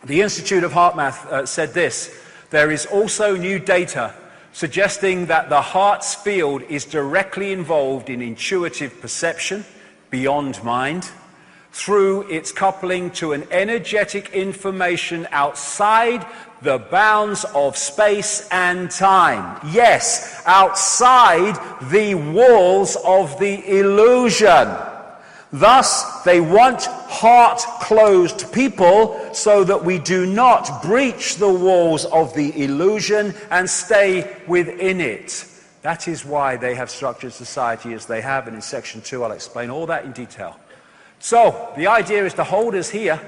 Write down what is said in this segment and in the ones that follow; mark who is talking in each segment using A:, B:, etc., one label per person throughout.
A: The Institute of Heart Math said this: there is also new data suggesting that the heart's field is directly involved in intuitive perception beyond mind through its coupling to an energetic information outside the bounds of space and time. Yes, outside the walls of the illusion. Thus, they want heart-closed people so that we do not breach the walls of the illusion and stay within it. That is why they have structured society as they have, and in section 2 I'll explain all that in detail. So, the idea is to hold us here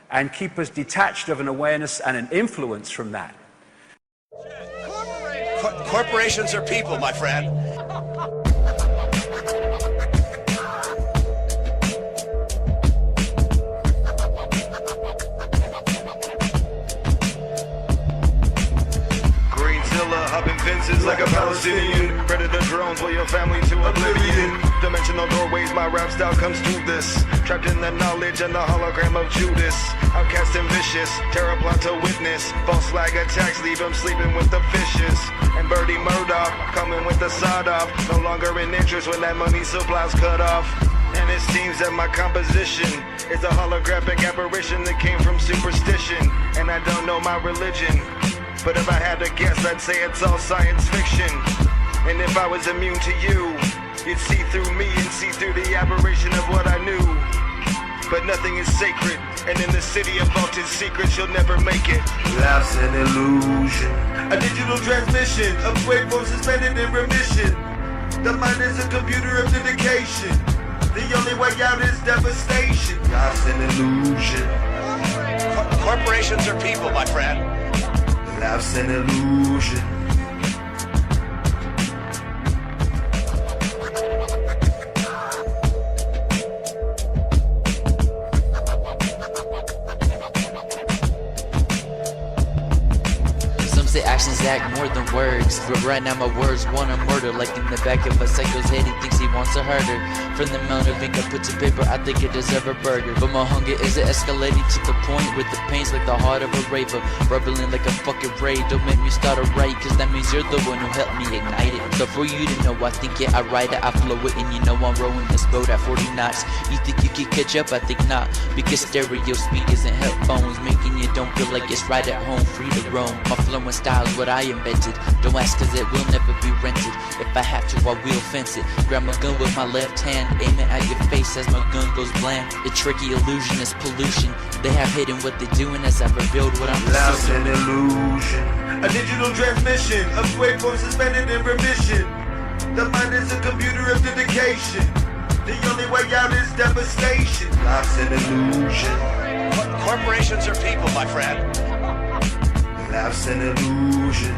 A: and keep us detached of an awareness and an influence from that.
B: Corporations are people, my friend. GreenZilla, hopping fences like a Palestinian. Predator drones will your family to oblivion. Dimensional doorways, my rap style comes through this. Trapped in the knowledge and the hologram of Judas. Outcast and vicious, terror plot to witness. False flag attacks leave him sleeping with the fishes. And Birdie Murdoch coming with the sod off. No longer in interest when that money supply's cut off. And it seems that my composition is a holographic apparition that came from superstition. And I don't know my religion, but if I had to guess, I'd say it's all science fiction. And if I was immune to you, you'd see through me and see through the aberration of what I knew. But nothing is sacred, and in the city of vaulted secrets, you'll never make it.
C: Life's an illusion,
B: a digital transmission of waveforms suspended in remission. The mind is a computer of dedication. The only way out is devastation.
C: life's an illusion,
B: Corporations are people, my friend.
C: life's an illusion.
D: Some say actions act more than words, but right now my words wanna murder. Like in the back of a psycho's head, he thinks he wants to hurt her. From the amount of ink I put to paper, I think it deserves a burger. But my hunger is escalating to the point where the pain's like the heart of a raver, bubbling like a fucking raid. Don't make me start a raid, cause that means you're the one who helped me ignite it. So for you to know, I think it, I ride it, I flow it, and you know I'm rowing this boat at 40 knots. You think you can catch up? I think not, because stereo speed isn't headphones, making you don't feel like it's right at home, free to roam. My flow and style is what I invented. Don't ask, cause it will never be rented. If I have to, I will fence it. Grab my gun with my left hand, aim it at your face as my gun goes bland. The tricky illusion is pollution. They have hidden what they're doing as I revealed what I'm
C: Life's
D: pursuing.
C: an illusion,
B: A digital transmission of waveforms suspended in remission. The mind is a computer of dedication. The only way out is devastation.
C: life's an illusion,
B: Corporations are people, my friend.
C: life's an illusion.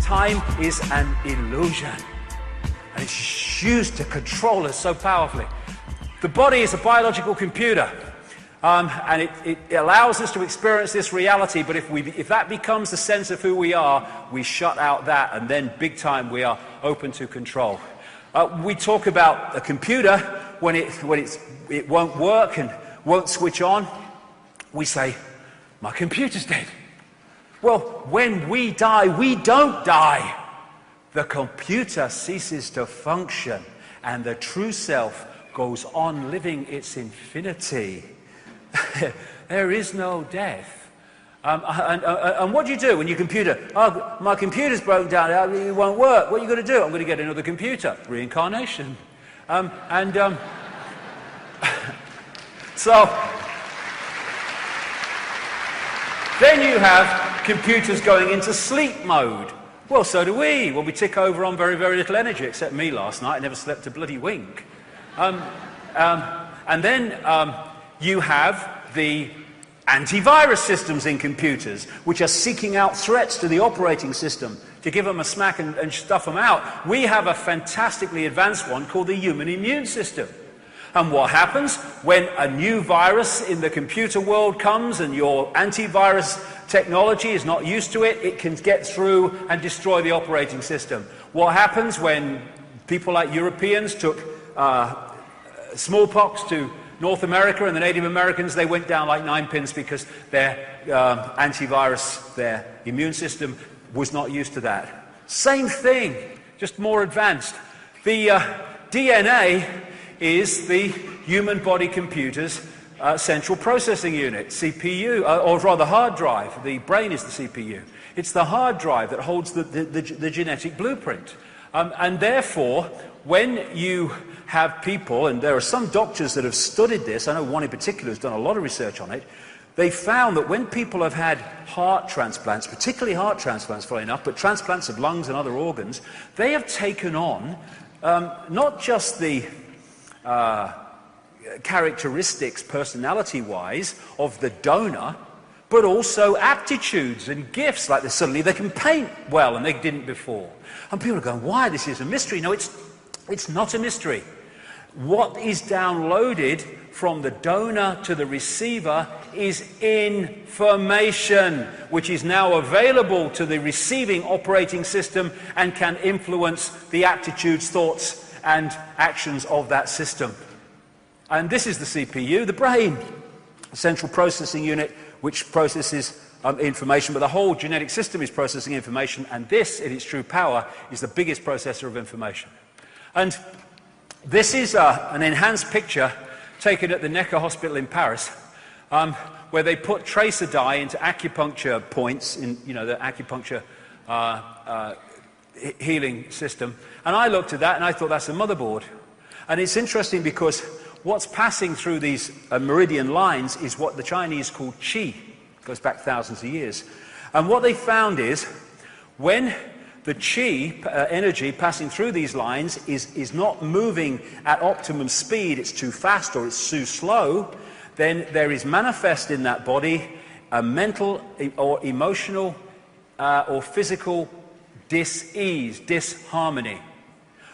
A: Time is an illusion, and it's used to control us so powerfully. The body is a biological computer, and it allows us to experience this reality, but if that becomes the sense of who we are, we shut out that, and then big time we are open to control. We talk about a computer when it won't work and won't switch on. We say, my computer's dead. Well, when we die, we don't die. The computer ceases to function, and the true self goes on living its infinity. There is no death. And what do you do when your computer, oh, my computer's broken down, it won't work. What are you going to do? I'm going to get another computer. Reincarnation. So, Then you have computers going into sleep mode. Well, so do we. Well, we tick over on very, very little energy, except me last night. I never slept a bloody wink. And then you have the antivirus systems in computers, which are seeking out threats to the operating system to give them a smack and stuff them out. We have a fantastically advanced one called the human immune system. And what happens when a new virus in the computer world comes and your antivirus technology is not used to it, it can get through and destroy the operating system. What happens when people like Europeans took smallpox to North America and the Native Americans, they went down like 9 pins because their antivirus, their immune system was not used to that. Same thing, just more advanced. The DNA is the human body computer's central processing unit, CPU, or rather hard drive. The brain is the CPU. It's the hard drive that holds the genetic blueprint. And therefore, when you have people, and there are some doctors that have studied this, I know one in particular who's done a lot of research on it, they found that when people have had heart transplants, particularly heart transplants, funny enough, but transplants of lungs and other organs, they have taken on not just the characteristics, personality-wise, of the donor, but also aptitudes and gifts, like suddenly they can paint well and they didn't before. And people are going, why? This is a mystery. No, it's not a mystery. What is downloaded from the donor to the receiver is information, which is now available to the receiving operating system and can influence the aptitudes, thoughts, and actions of that system. And this is the CPU, the brain, the central processing unit, which processes information, but the whole genetic system is processing information, and this, in its true power, is the biggest processor of information. And this is an enhanced picture taken at the Necker Hospital in Paris, where they put tracer dye into acupuncture points in, the acupuncture healing system. And I looked at that and I thought that's a motherboard. And it's interesting because what's passing through these meridian lines is what the Chinese call qi. It goes back thousands of years. And what they found is when the qi energy passing through these lines is not moving at optimum speed, it's too fast or it's too slow, then there is manifest in that body a mental or emotional or physical dis-ease, disharmony.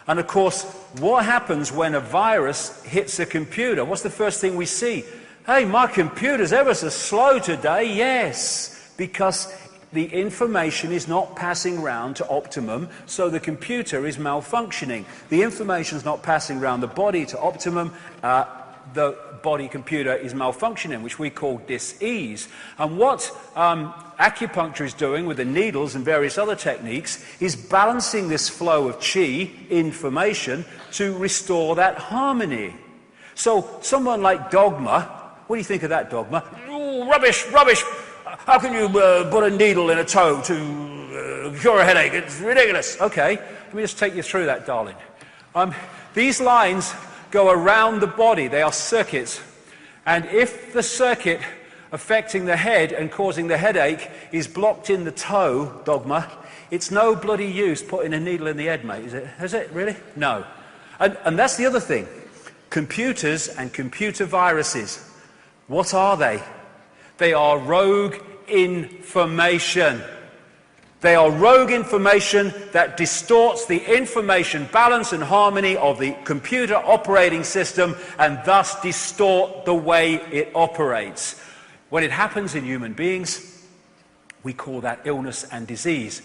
A: And of course, what happens when a virus hits a computer? What's the first thing we see? Hey, my computer's ever so slow today. Yes, because the information is not passing round to optimum, so the computer is malfunctioning. The information is not passing round the body to optimum, the body computer is malfunctioning, which we call dis-ease. And what acupuncture is doing with the needles and various other techniques is balancing this flow of qi, information, to restore that harmony. So someone like Dogma, what do you think of that, Dogma? Ooh, rubbish, rubbish! How can you put a needle in a toe to cure a headache? It's ridiculous. Okay, let me just take you through that, darling. These lines go around the body. They are circuits. And if the circuit affecting the head and causing the headache is blocked in the toe, Dogma, it's no bloody use putting a needle in the head, mate, is it? Is it, really? No. And that's the other thing. Computers and computer viruses, what are they? They are rogue information. They are rogue information that distorts the information balance and harmony of the computer operating system and thus distort the way it operates. When it happens in human beings, we call that illness and disease.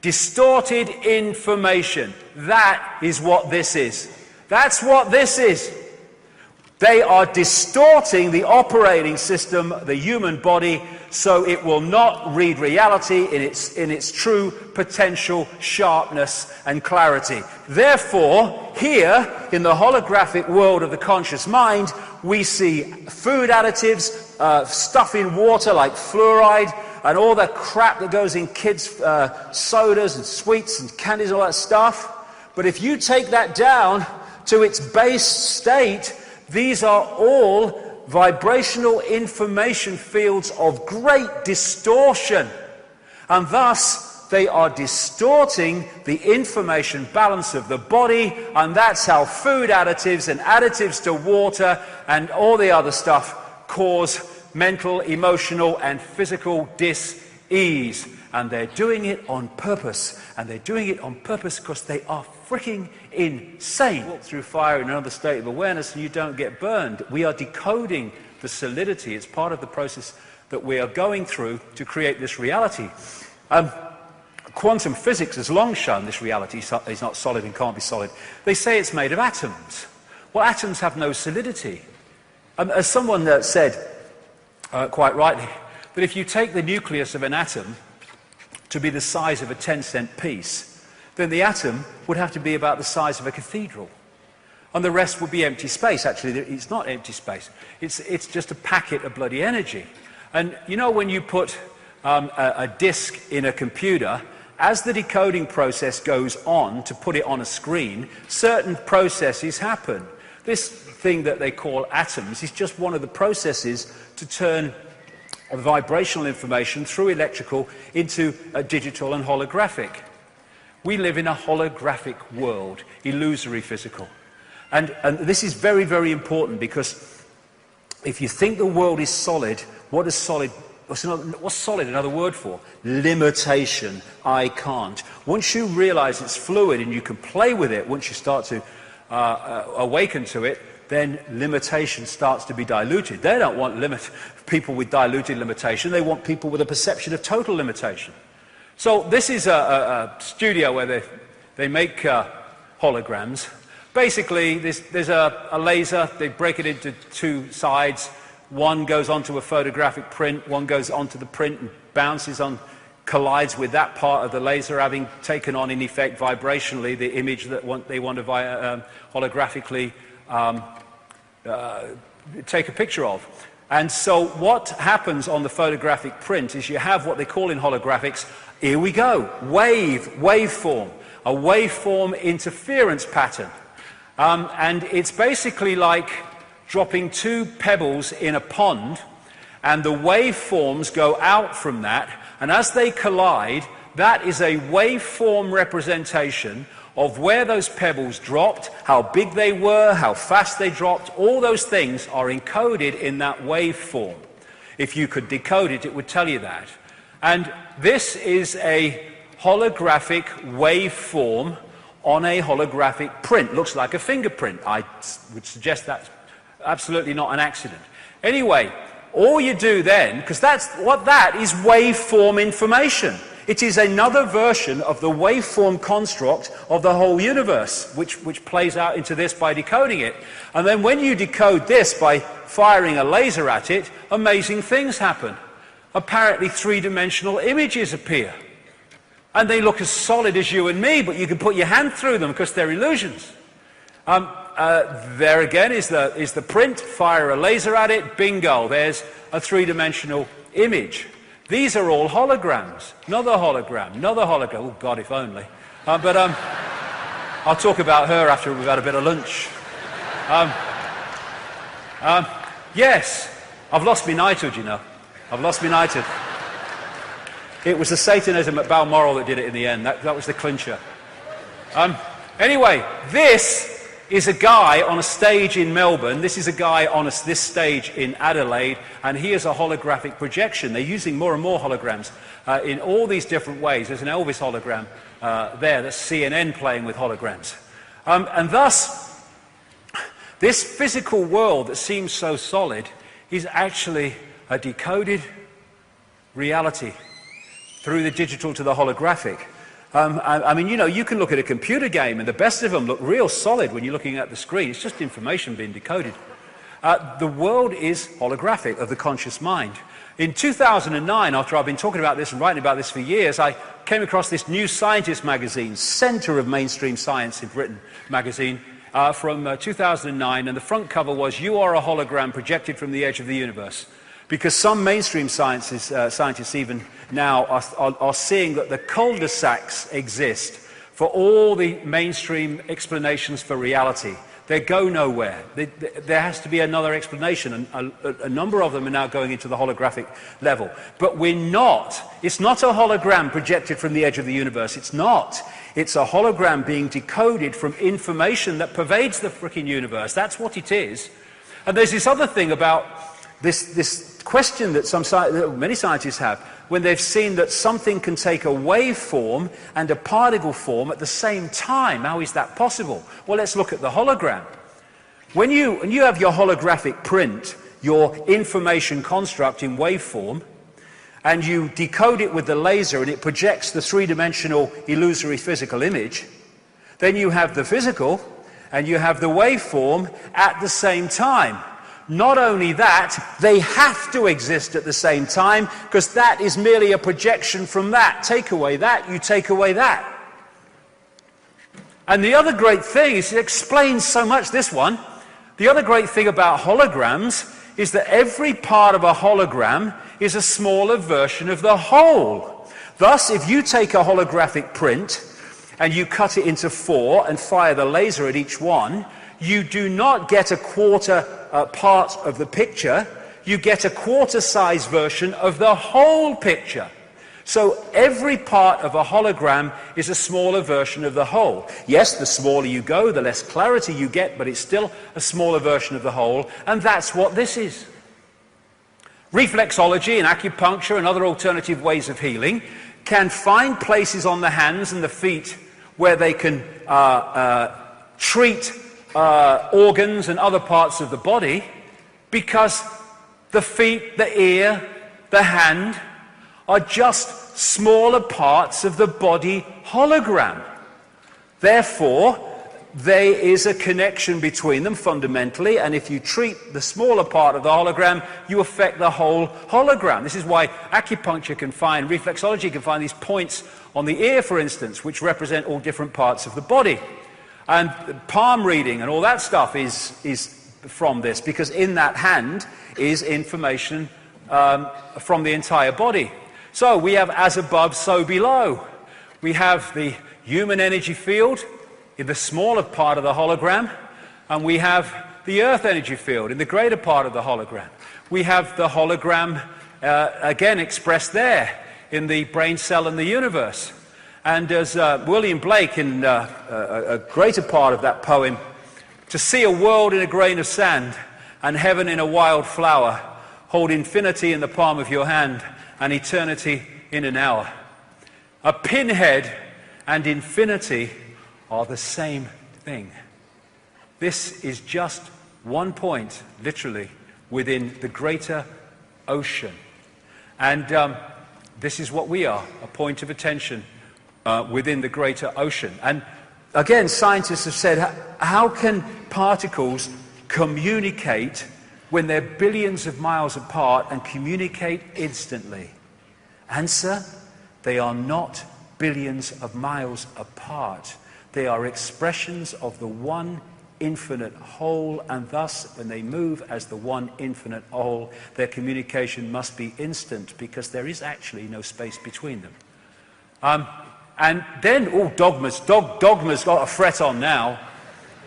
A: Distorted information. That is what this is. That's what this is. They are distorting the operating system, the human body, so it will not read reality in its true potential sharpness and clarity. Therefore, here in the holographic world of the conscious mind, we see food additives, stuff in water like fluoride, and all the crap that goes in kids' sodas and sweets and candies and all that stuff. But if you take that down to its base state, these are all vibrational information fields of great distortion, and thus they are distorting the information balance of the body, and that's how food additives and additives to water and all the other stuff cause mental, emotional and physical dis-ease. And they're doing it on purpose, and they're doing it on purpose because they are freaking insane. Walk through fire in another state of awareness and you don't get burned. We are decoding the solidity. It's part of the process that we are going through to create this reality. Quantum physics has long shown this reality is not solid and can't be solid. They say it's made of atoms. Well, atoms have no solidity. As someone said, quite rightly, that if you take the nucleus of an atom to be the size of a 10-cent piece, then the atom would have to be about the size of a cathedral. And the rest would be empty space. Actually, it's not empty space. It's just a packet of bloody energy. And you know when you put a disk in a computer, as the decoding process goes on to put it on a screen, certain processes happen. This thing that they call atoms is just one of the processes to turn vibrational information through electrical into digital and holographic. We live in a holographic world, illusory physical. And this is very, very important, because if you think the world is solid, what's solid another word for? Limitation. I can't. Once you realize it's fluid and you can play with it, once you start to awaken to it, then limitation starts to be diluted. They don't want people with diluted limitation. They want people with a perception of total limitation. So this is a studio where they make holograms. Basically, there's a laser. They break it into two sides. One goes onto a photographic print. One goes onto the print and bounces on, collides with that part of the laser, having taken on, in effect, vibrationally, the image that they want to holographically take a picture of. And so what happens on the photographic print is you have what they call in holographics, here we go, waveform, a waveform interference pattern. And it's basically like dropping two pebbles in a pond, and the waveforms go out from that, and as they collide, that is a waveform representation of where those pebbles dropped, how big they were, how fast they dropped. All those things are encoded in that waveform. If you could decode it, it would tell you that. And this is a holographic waveform on a holographic print. Looks like a fingerprint. I would suggest that's absolutely not an accident. Anyway, all you do then, because that is waveform information. It is another version of the waveform construct of the whole universe, which plays out into this by decoding it. And then when you decode this by firing a laser at it, amazing things happen. Apparently three-dimensional images appear. And they look as solid as you and me, but you can put your hand through them because they're illusions. There again is the print, fire a laser at it, bingo, there's a three-dimensional image. These are all holograms. Another hologram, another hologram. Oh, God, if only. But I'll talk about her after we've had a bit of lunch. Yes, I've lost my knighthood, you know. I've lost my knighthood. It was the Satanism at Balmoral that did it in the end. That was the clincher. Anyway, this is a guy on a stage in Melbourne. This is a guy on this stage in Adelaide, and he is a holographic projection. They're using more and more holograms in all these different ways. There's an Elvis hologram there. That's CNN playing with holograms. And thus, this physical world that seems so solid is actually a decoded reality through the digital to the holographic. I mean, you know, you can look at a computer game and the best of them look real solid when you're looking at the screen. It's just information being decoded. The world is holographic, of the conscious mind. In 2009, after I've been talking about this and writing about this for years, I came across this New Scientist magazine, centre of mainstream science in Britain magazine, from 2009, and the front cover was, "You are a hologram projected from the edge of the universe." Because some mainstream scientists even now are seeing that the cul-de-sacs exist for all the mainstream explanations for reality. They go nowhere. There has to be another explanation, and a number of them are now going into the holographic level. But we're not. It's not a hologram projected from the edge of the universe. It's not. It's a hologram being decoded from information that pervades the frickin' universe. That's what it is. And there's this other thing about this question that many scientists have, when they've seen that something can take a waveform and a particle form at the same time. How is that possible? Well, let's look at the hologram. When you have your holographic print, your information construct in waveform, and you decode it with the laser and it projects the three-dimensional illusory physical image, then you have the physical and you have the waveform at the same time. Not only that, they have to exist at the same time, because that is merely a projection from that. Take away that, you take away that. And the other great thing is, it explains so much, this one. The other great thing about holograms is that every part of a hologram is a smaller version of the whole. Thus, if you take a holographic print and you cut it into 4 and fire the laser at each one, you do not get a quarter part of the picture, you get a quarter-size version of the whole picture. So every part of a hologram is a smaller version of the whole. Yes, the smaller you go, the less clarity you get, but it's still a smaller version of the whole, and that's what this is. Reflexology and acupuncture and other alternative ways of healing can find places on the hands and the feet where they can treat organs and other parts of the body, because the feet, the ear, the hand are just smaller parts of the body hologram. Therefore, there is a connection between them fundamentally, and if you treat the smaller part of the hologram, you affect the whole hologram. This is why acupuncture can find, reflexology can find these points on the ear, for instance, which represent all different parts of the body. And palm reading and all that stuff is from this, because in that hand is information from the entire body. So we have as above, so below. We have the human energy field in the smaller part of the hologram, and we have the earth energy field in the greater part of the hologram. We have the hologram again expressed there in the brain cell and the universe. And as William Blake, in a greater part of that poem, to see a world in a grain of sand and heaven in a wild flower, hold infinity in the palm of your hand and eternity in an hour. A pinhead and infinity are the same thing. This is just one point, literally, within the greater ocean. And this is what we are, a point of attention within the greater ocean. And again, scientists have said, how can particles communicate when they're billions of miles apart and communicate instantly? Answer, they are not billions of miles apart. They are expressions of the one infinite whole, and thus, when they move as the one infinite whole, their communication must be instant, because there is actually no space between them. And then, dogmas. Dogma's got a fret on now.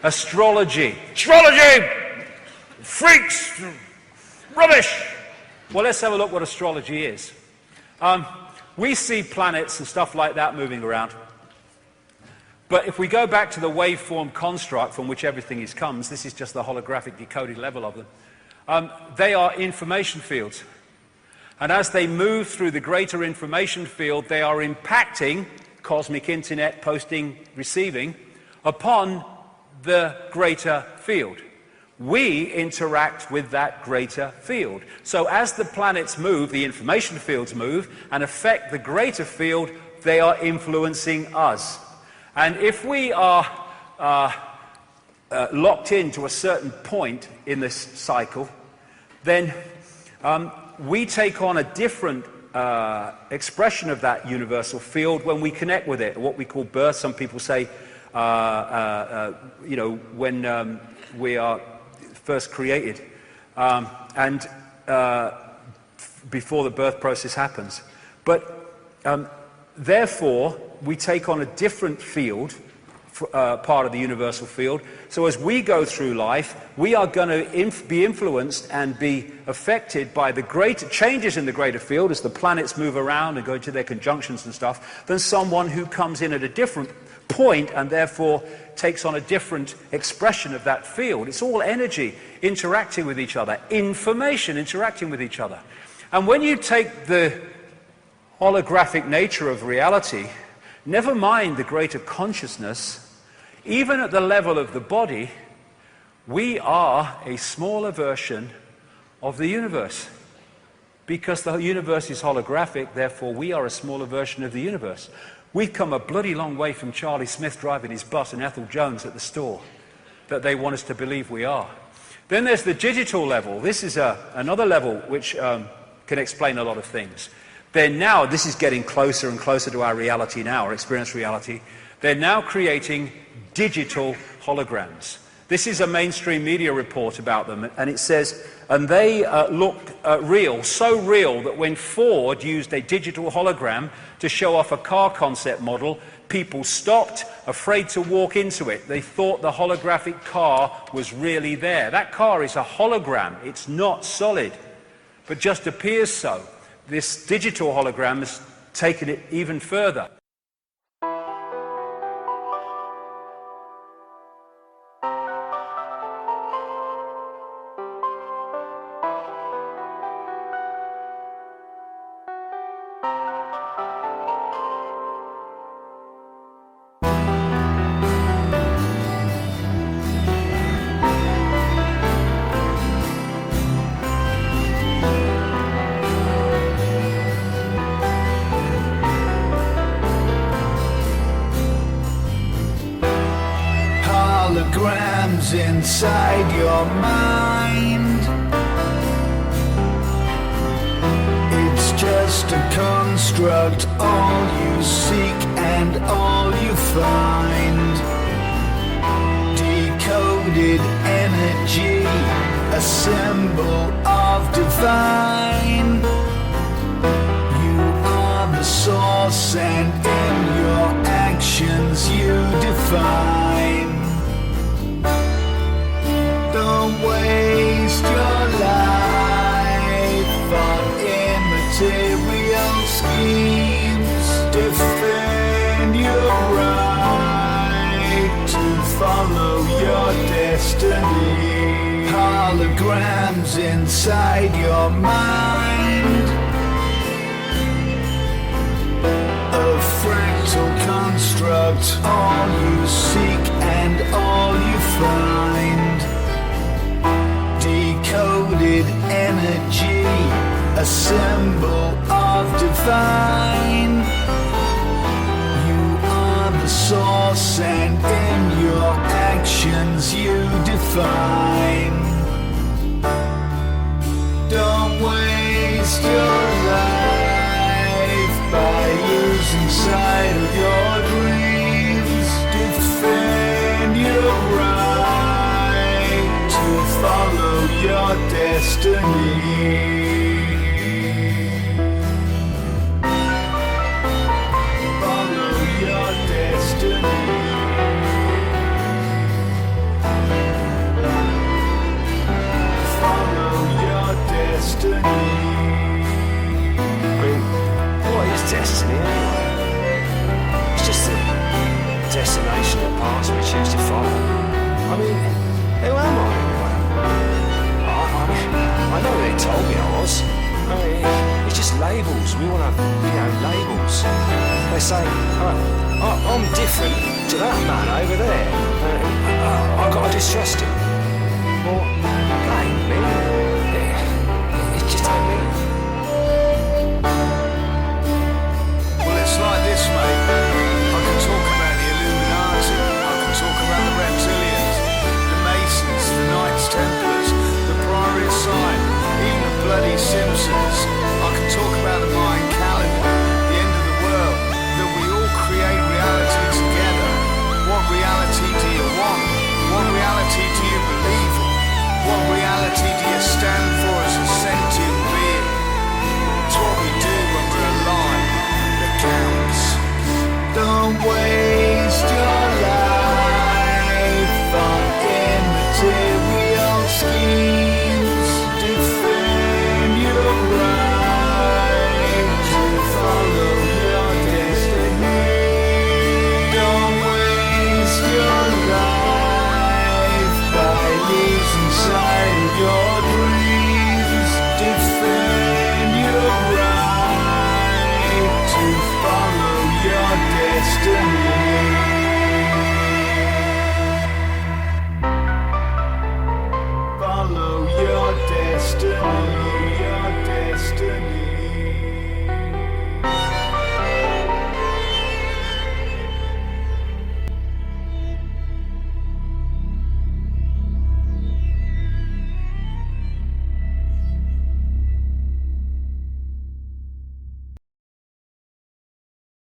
A: Astrology. Astrology! Freaks! Rubbish! Well, let's have a look what astrology is. We see planets and stuff like that moving around. But if we go back to the waveform construct from which everything comes, this is just the holographic decoded level of them, they are information fields. And as they move through the greater information field, they are impacting cosmic internet, posting, receiving, upon the greater field. We interact with that greater field. So as the planets move, the information fields move and affect the greater field, they are influencing us. And if we are locked into a certain point in this cycle, then we take on a different expression of that universal field when we connect with it, what we call birth. Some people say, when we are first created, and before the birth process happens. But therefore, we take on a different field part of the universal field. So as we go through life, we are going to be influenced and be affected by the greater changes in the greater field as the planets move around and go to their conjunctions and stuff, than someone who comes in at a different point and therefore takes on a different expression of that field. It's all energy interacting with each other, information interacting with each other. And when you take the holographic nature of reality, never mind the greater consciousness, even at the level of the body, we are a smaller version of the universe. Because the universe is holographic, therefore we are a smaller version of the universe. We've come a bloody long way from Charlie Smith driving his bus and Ethel Jones at the store that they want us to believe we are. Then there's the digital level. This is another level which can explain a lot of things. Then now, this is getting closer and closer to our reality now, our experienced reality. They're now creating digital holograms. This is a mainstream media report about them, and it says, and they look real, so real that when Ford used a digital hologram to show off a car concept model, people stopped, afraid to walk into it. They thought the holographic car was really there. That car is a hologram. It's not solid, but just appears so. This digital hologram has taken it even further.
E: Holograms inside your mind. It's just a construct, all you seek and all you find. Decoded energy, a symbol of divine. You are the source and in your actions you define. Don't waste your life on immaterial schemes. Defend your right to follow your destiny. Holograms inside your mind. A fractal construct, all you seek and all you find. Decoded energy, a symbol of divine. You are the source and in your actions you define. Don't waste your life by losing sight of your dreams. Defend your right to follow your destiny. Follow your destiny. Follow your destiny.
F: I mean, what is destiny anyway? It's just a destination or path we choose to follow. I mean, who am I anyway? I know they told me I was. I mean, it's just labels. We want to, labels. They say, I'm different to that man over there. I've got to distrust him. Well,